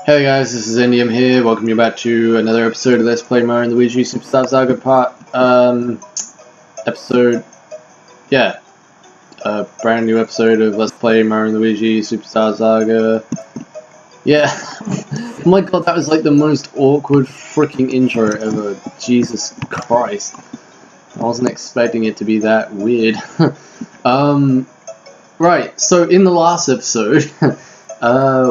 Hey guys, this is Indium here. Welcome you back to another episode of Let's Play Mario Luigi Superstar Saga brand new episode of Let's Play Mario Luigi Superstar Saga. Yeah, oh my god, that was like the most awkward freaking intro ever. Jesus Christ. I wasn't expecting it to be that weird. Right, so in the last episode,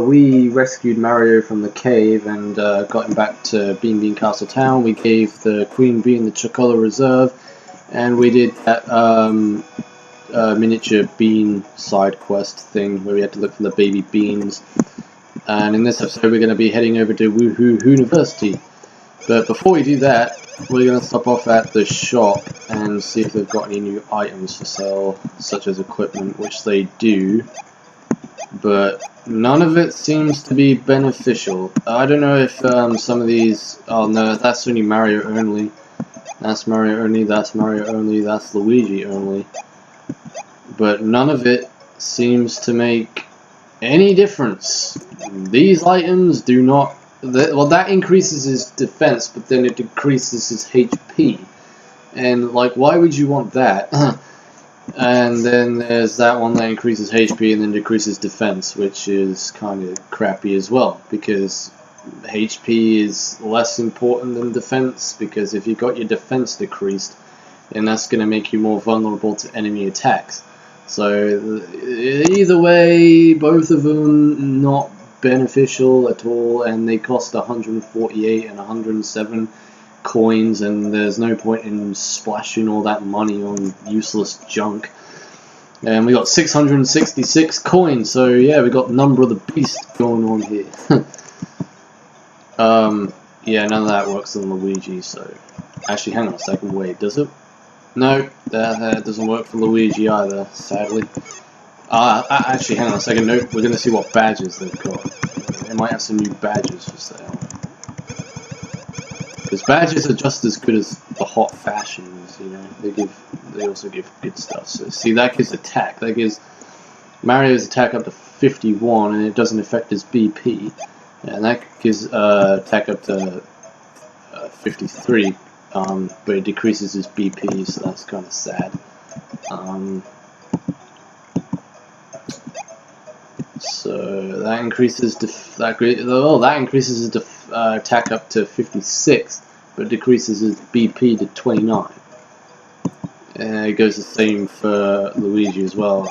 we rescued Mario from the cave and got him back to Bean Castle Town. We gave the Queen Bee the Chocola Reserve, and we did that miniature bean side quest thing where we had to look for the baby beans. And in this episode we're going to be heading over to Woohoo Hooniversity. But before we do that, we're going to stop off at the shop and see if they've got any new items for sale, such as equipment, which they do. But none of it seems to be beneficial. I don't know if some of these... Oh no, that's only Mario only. That's Mario only, that's Mario only, that's Luigi only. But none of it seems to make any difference. These items do not... Well, that increases his defense, but then it decreases his HP. And, like, why would you want that? And then there's that one that increases HP and then decreases defense, which is kind of crappy as well, because HP is less important than defense, because if you got your defense decreased, then that's going to make you more vulnerable to enemy attacks. So either way, both of them not beneficial at all, and they cost 148 and 107 coins, and there's no point in splashing all that money on useless junk. And we got 666 coins, so yeah, we got Number of the Beast going on here. Yeah, none of that works on Luigi, so... Actually, hang on a second, wait, does it? No, that doesn't work for Luigi either, sadly. Actually, hang on a second, no, we're gonna see what badges they've got. They might have some new badges for sale. Because badges are just as good as the hot fashions, you know. They also give good stuff. So see, that gives attack. That gives Mario's attack up to 51, and it doesn't affect his BP. And that gives attack up to 53, but it decreases his BP, so that's kind of sad. So that increases that increases his attack up to 56, but decreases his BP to 29. And it goes the same for Luigi as well.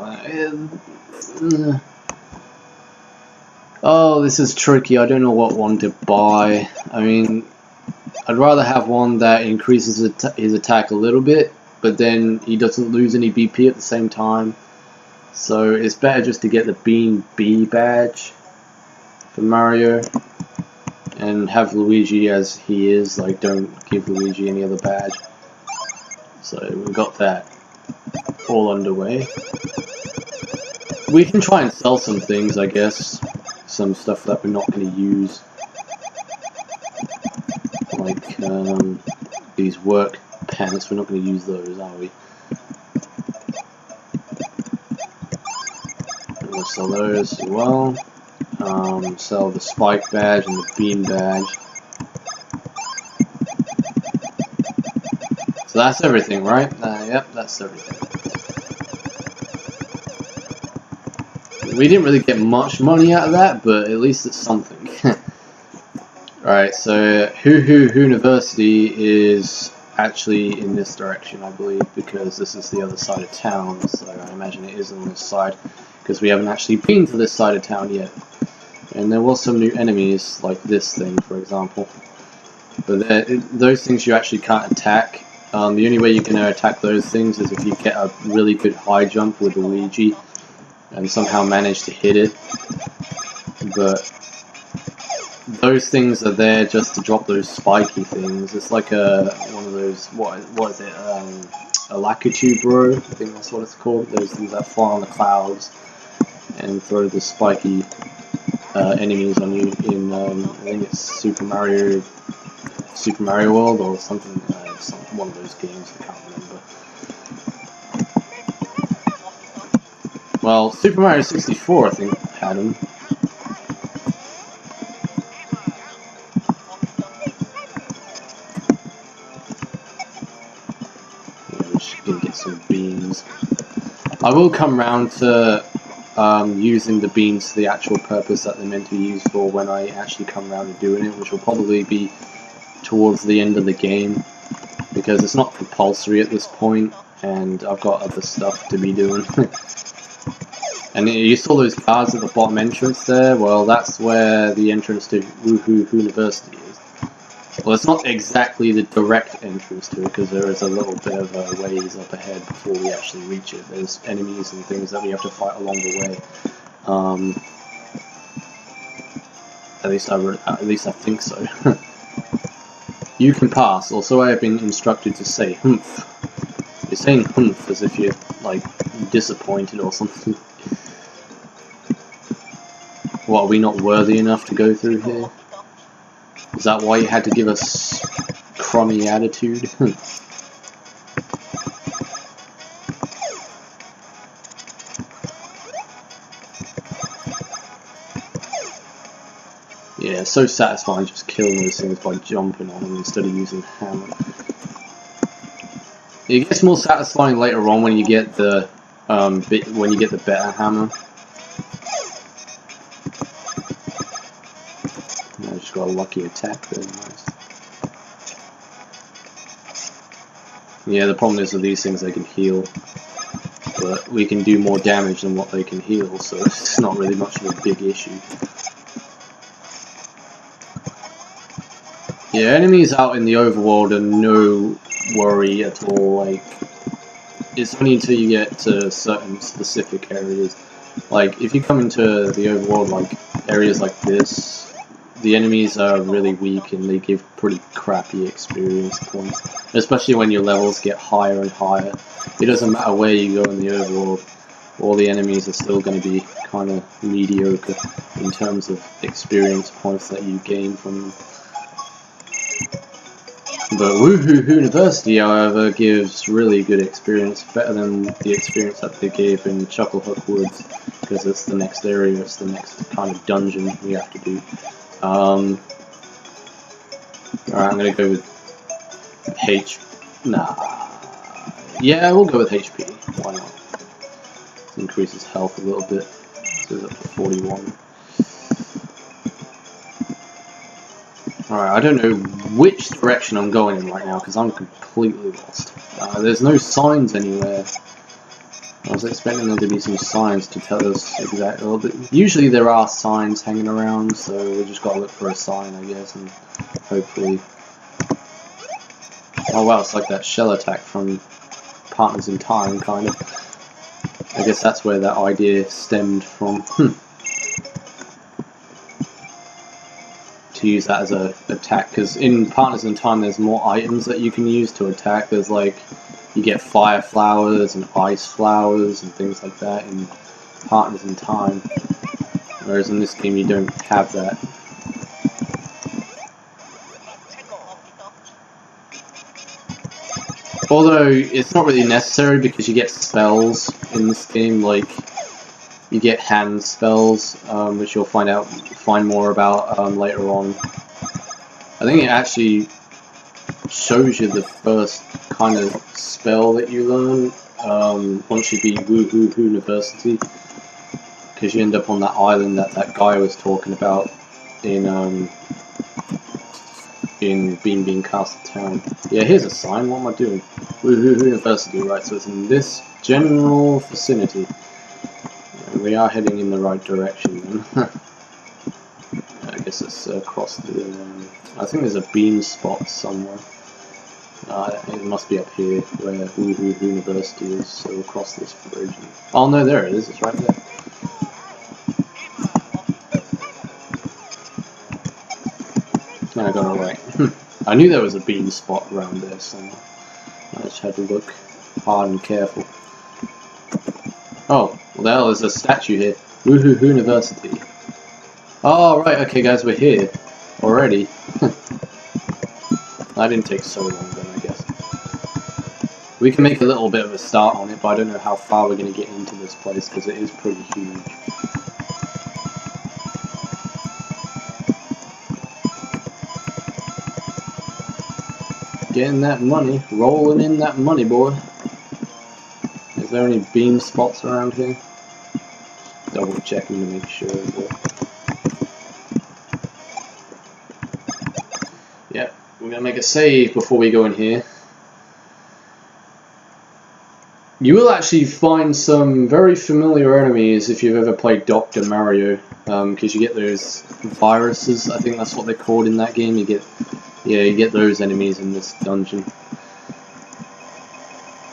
Oh, this is tricky. I don't know what one to buy. I mean, I'd rather have one that increases his attack a little bit, but then he doesn't lose any BP at the same time. So it's better just to get the Bean B badge for Mario and have Luigi as he is, like don't give Luigi any other badge. So we've got that all underway. We can try and sell some things, I guess, some stuff that we're not going to use, like these work pants. We're not going to use those, are we? We'll sell those as well. Sell the spike badge and the bean badge. So that's everything, right? Yep, that's everything. We didn't really get much money out of that, but at least it's something. Alright, so Woohoo University is actually in this direction, I believe, because this is the other side of town, so I imagine it is on this side, because we haven't actually been to this side of town yet. And there was some new enemies, like this thing, for example. But those things you actually can't attack. The only way you're going to attack those things is if you get a really good high jump with Luigi and somehow manage to hit it. But those things are there just to drop those spiky things. It's like one of those, what is it, a Lakitu bro, I think that's what it's called. Those things that fly on the clouds and throw the spiky enemies on you in, I think it's Super Mario World or something, one of those games, I can't remember. Well, Super Mario 64 I think had them. I will come round to using the beans for the actual purpose that they're meant to be used for when I actually come around to doing it, which will probably be towards the end of the game, because it's not compulsory at this point, and I've got other stuff to be doing. And you saw those cars at the bottom entrance there? Well, that's where the entrance to Woohoo University is. Well, it's not exactly the direct entrance to it, because there is a little bit of a ways up ahead before we actually reach it. There's enemies and things that we have to fight along the way. At least I think so. You can pass, or so I have been instructed to say. Humph. You're saying humph as if you're, like, disappointed or something. What, are we not worthy enough to go through here? Is that why you had to give us crummy attitude? Yeah, it's so satisfying just killing those things by jumping on them instead of using hammer. It gets more satisfying later on when you get the better hammer. I just got a lucky attack there, nice. Yeah, the problem is with these things, they can heal, but we can do more damage than what they can heal, so it's not really much of a big issue. Yeah, enemies out in the overworld are no worry at all. Like, it's only until you get to certain specific areas. Like, if you come into the overworld, like areas like this, the enemies are really weak and they give pretty crappy experience points. Especially when your levels get higher and higher. It doesn't matter where you go in the overworld, all the enemies are still going to be kind of mediocre in terms of experience points that you gain from them. But Woohoo University, however, gives really good experience, better than the experience that they gave in Chucklehook Woods, because it's the next area, it's the next kind of dungeon we have to do. Alright, I'm gonna go with yeah, we'll go with HP, why not? It increases health a little bit, so it's up to 41. Alright, I don't know which direction I'm going in right now, because I'm completely lost. There's no signs anywhere. I was expecting there to be some signs to tell us exactly, but usually there are signs hanging around, so we just gotta look for a sign, I guess, and hopefully... Oh wow, it's like that shell attack from Partners in Time, kind of. I guess that's where that idea stemmed from. To use that as a attack, because in Partners in Time there's more items that you can use to attack. There's like, you get fire flowers and ice flowers and things like that in Partners in Time, whereas in this game you don't have that. Although it's not really necessary, because you get spells in this game, like you get hand spells, which you'll find more about later on. I think it actually shows you the first kind of spell that you learn once you beat Woohoo University, because you end up on that island that that guy was talking about in Bean Castle Town. Yeah, here's a sign. What am I doing? Woohoo University, right? So it's in this general vicinity. We are heading in the right direction then. I guess it's across the... I think there's a bean spot somewhere. It must be up here where Woohoo University is, so across this bridge. Oh no, there it is, it's right there. I got it right. I knew there was a bean spot around there somewhere. I just had to look hard and careful. Oh, well there's a statue here. Woohoo University. Oh right, okay guys, we're here already. That didn't take so long then, I guess. We can make a little bit of a start on it, but I don't know how far we're going to get into this place, because it is pretty huge. Getting that money, rolling in that money, boy. Is there any beam spots around here? Double checking to make sure as well. Yeah, we're gonna make a save before we go in here. You will actually find some very familiar enemies if you've ever played Dr. Mario, because you get those viruses. I think that's what they're called in that game. You get those enemies in this dungeon.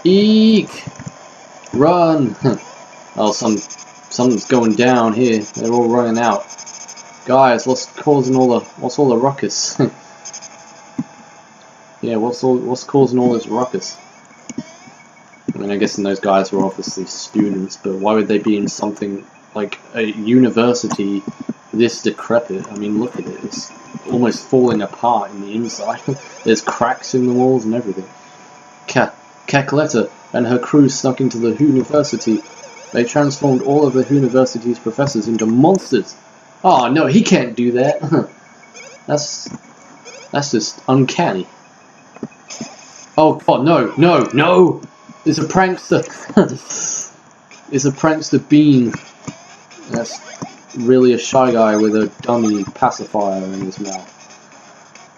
Eek! Run! Oh, something's going down here. They're all running out. Guys, what's all the ruckus? Yeah, what's causing all this ruckus? I mean, I guess those guys were obviously students, but why would they be in something like a university this decrepit? I mean, look at it. It's almost falling apart in the inside. There's cracks in the walls and everything. Cackletta and her crew snuck into the University. They transformed all of the University's professors into monsters. Oh no, he can't do that. That's just uncanny. Oh god, no! It's a prankster. It's a prankster Bean. That's really a shy guy with a dummy pacifier in his mouth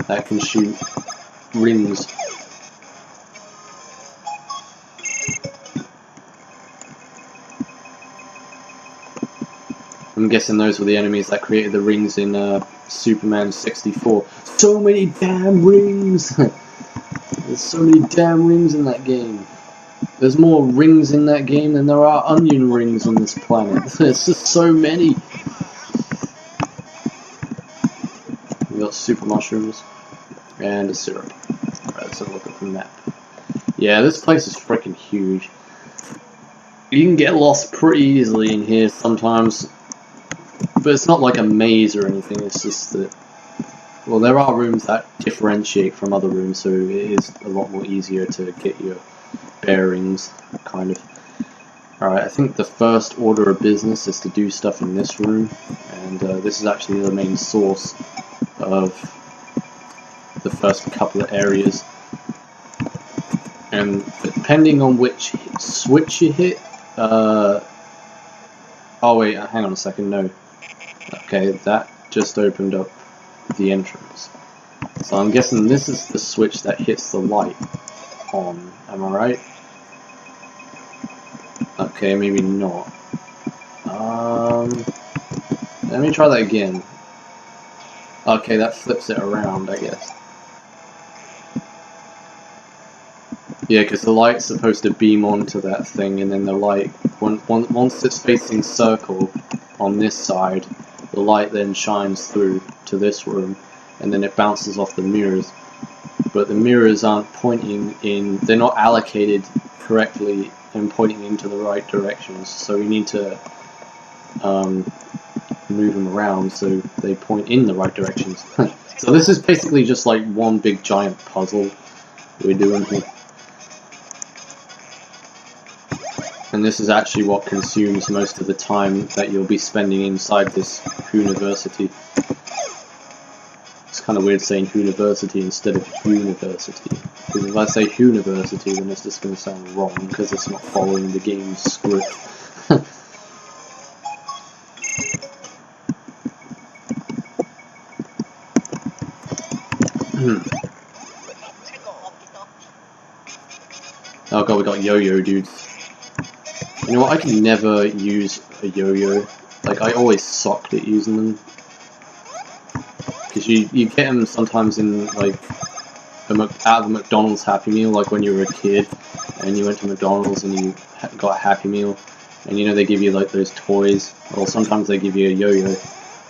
that can shoot rings. I'm guessing those were the enemies that created the rings in Superman 64. So many damn rings! There's so many damn rings in that game. There's more rings in that game than there are onion rings on this planet. There's just so many. We got super mushrooms and a syrup. Alright, let's have a look at the map. Yeah, this place is freaking huge. You can get lost pretty easily in here sometimes, but it's not like a maze or anything. It's just that, well, there are rooms that differentiate from other rooms, so it is a lot more easier to get your bearings, kind of. Alright, I think the first order of business is to do stuff in this room, and this is actually the main source of the first couple of areas. And depending on which switch you hit, oh wait, hang on a second, no. Okay, that just opened up the entrance. So I'm guessing this is the switch that hits the light on, am I right? Okay, maybe not. Let me try that again. Okay, that flips it around, I guess. Yeah, because the light's supposed to beam onto that thing, and then the light, once it's facing circle on this side, the light then shines through to this room, and then it bounces off the mirrors. But the mirrors aren't pointing in, they're not allocated correctly and pointing into the right directions, so we need to move them around so they point in the right directions. So this is basically just like one big giant puzzle we're doing here. And this is actually what consumes most of the time that you'll be spending inside this Hooniversity. It's kind of weird saying Hooniversity instead of University, because if I say Hooniversity then it's just going to sound wrong because it's not following the game's script. Oh god, we got yo-yo dudes. You know what, I can never use a yo-yo. Like, I always sucked at using them. Because you get them sometimes in, like, out of the McDonald's Happy Meal, like when you were a kid, and you went to McDonald's and you got a Happy Meal, and you know they give you, like, those toys, or sometimes they give you a yo-yo,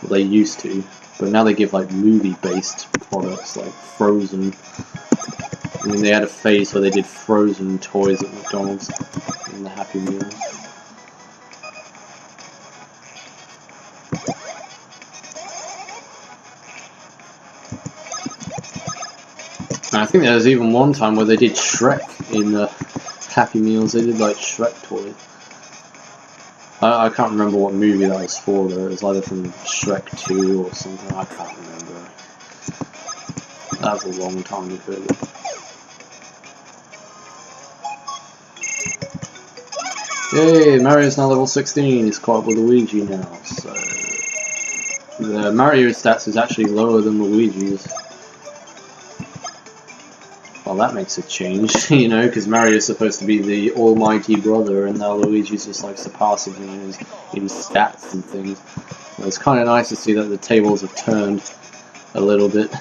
well, they used to, but now they give, like, movie-based products, like Frozen. I mean, they had a phase where they did Frozen toys at McDonald's in the Happy Meals. And I think there was even one time where they did Shrek in the Happy Meals. They did like Shrek toys. I can't remember what movie that was for though. It was either from Shrek 2 or something. I can't remember. That was a long time ago. Yay, Mario's now level 16, he's caught up with Luigi now, so... The Mario stats is actually lower than Luigi's. Well, that makes a change, you know, because Mario's supposed to be the almighty brother, and now Luigi's just like surpassing him in stats and things. Well, it's kind of nice to see that the tables have turned a little bit.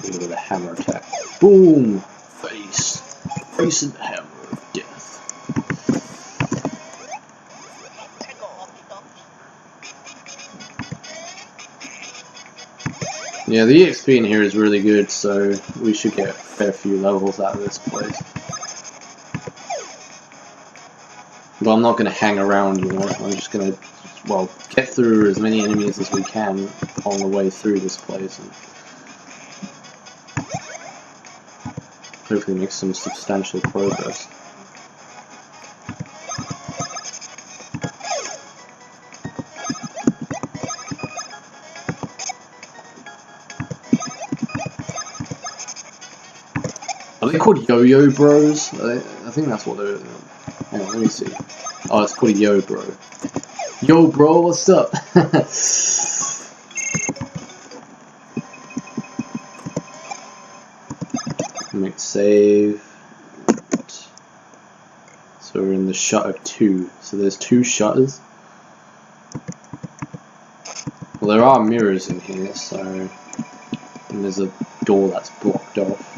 With a hammer attack. Boom! Face in the hammer of death. Yeah, the EXP in here is really good, so we should get a fair few levels out of this place. But I'm not going to hang around, you know, I'm just going to, well, get through as many enemies as we can on the way through this place. And hopefully make some substantial progress. Are they called Yo-Yo Bros? I think that's what they're... Hang on, let me see. Oh, it's called a Yo Bro. Yo bro, what's up? Make save. So we're in the shutter 2. So there's 2 shutters. Well, there are mirrors in here, so... And there's a door that's blocked off.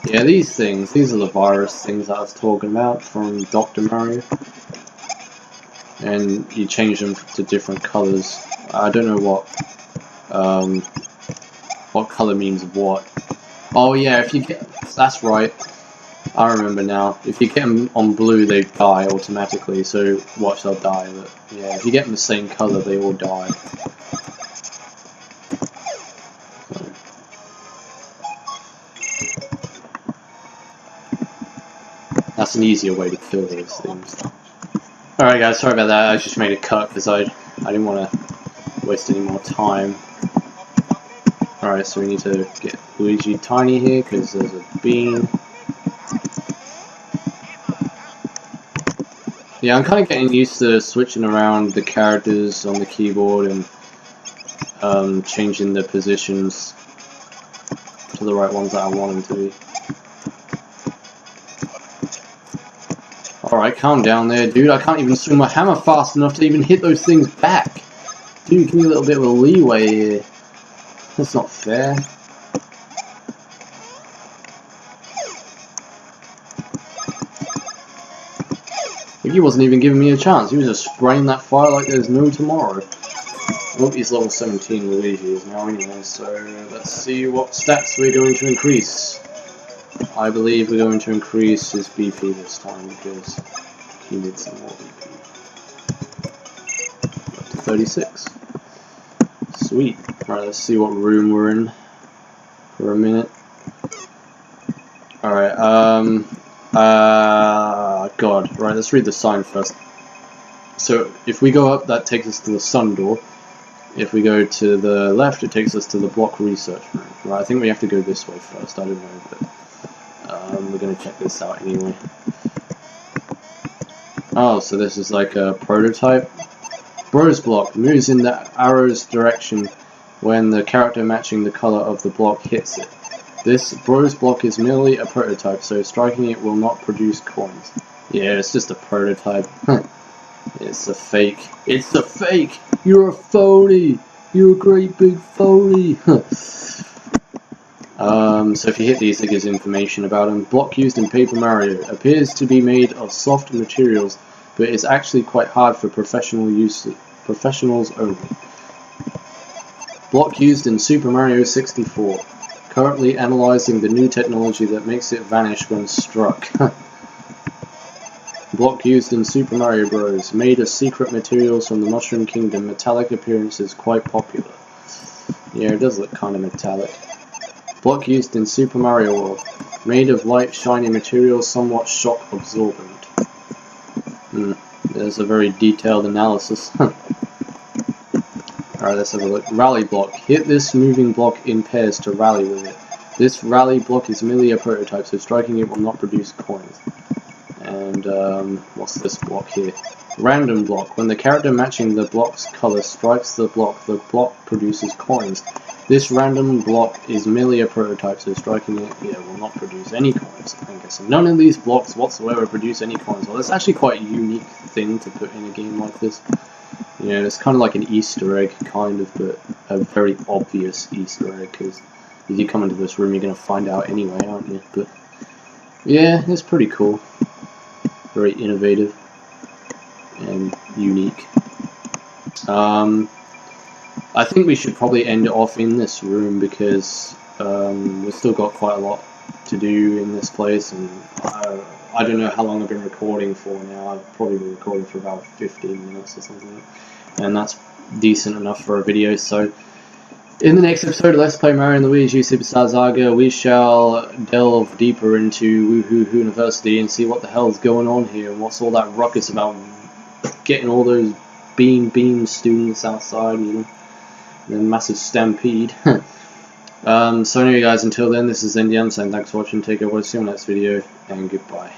Yeah, these things, these are the virus things that I was talking about from Dr. Mario. And you change them to different colors. I don't know what color means what. Oh yeah, if you get, that's right, I remember now. If you get them on blue, they die automatically, so watch, they'll die. But yeah, if you get them the same color, they all die. That's an easier way to kill those things. Alright guys, sorry about that, I just made a cut because I didn't want to waste any more time. Alright, so we need to get Luigi tiny here because there's a bean. Yeah, I'm kind of getting used to switching around the characters on the keyboard and changing the positions to the right ones that I want them to be. Alright, calm down there, dude. I can't even swing my hammer fast enough to even hit those things back. Dude, give me a little bit of a leeway here. That's not fair. He wasn't even giving me a chance. He was just spraying that fire like there's no tomorrow. Well, he's level 17, Luigi is now anyway, so let's see what stats we're going to increase. I believe we're going to increase his BP this time because he needs some more BP. Up to 36. Sweet. Right, let's see what room we're in for a minute. Alright, God. Right, let's read the sign first. So, if we go up, that takes us to the sun door. If we go to the left, it takes us to the block research room. Right, I think we have to go this way first, I don't know, but we're going to check this out anyway. Oh, so this is like a prototype. Bros block moves in the arrow's direction when the character matching the color of the block hits it. This Bros block is merely a prototype, so striking it will not produce coins. Yeah, it's just a prototype. It's a fake. It's a fake! You're a phony! You're a great big phony! So if you hit these, it gives information about them. Block used in Paper Mario appears to be made of soft materials, but is actually quite hard for professionals only. Block used in Super Mario 64. Currently analyzing the new technology that makes it vanish when struck. Block used in Super Mario Bros. Made of secret materials from the Mushroom Kingdom. Metallic appearance is quite popular. Yeah, it does look kind of metallic. Block used in Super Mario World. Made of light, shiny materials, somewhat shock absorbent. There's a very detailed analysis. Alright, let's have a look. Rally block. Hit this moving block in pairs to rally with it. This rally block is merely a prototype, so striking it will not produce coins. And, what's this block here? Random block. When the character matching the block's color strikes the block produces coins. This random block is merely a prototype, so striking it will not produce any coins. I think so. None of these blocks whatsoever produce any coins. Well, that's actually quite a unique thing to put in a game like this. You know, it's kind of like an Easter egg, kind of, but a very obvious Easter egg, because if you come into this room, you're going to find out anyway, aren't you? But yeah, it's pretty cool. Very innovative and unique. I think we should probably end it off in this room because we've still got quite a lot to do in this place, and I don't know how long I've been recording for now. I've probably been recording for about 15 minutes or something, and that's decent enough for a video. So in the next episode of Let's Play Mario Luigi Superstar Saga, we shall delve deeper into Woohoo University and see what the hell's going on here and what's all that ruckus about getting all those bean students outside, you know, and then massive stampede. So anyway guys, until then, this is Indian saying thanks for watching, take care, we'll see you in the next video, and goodbye.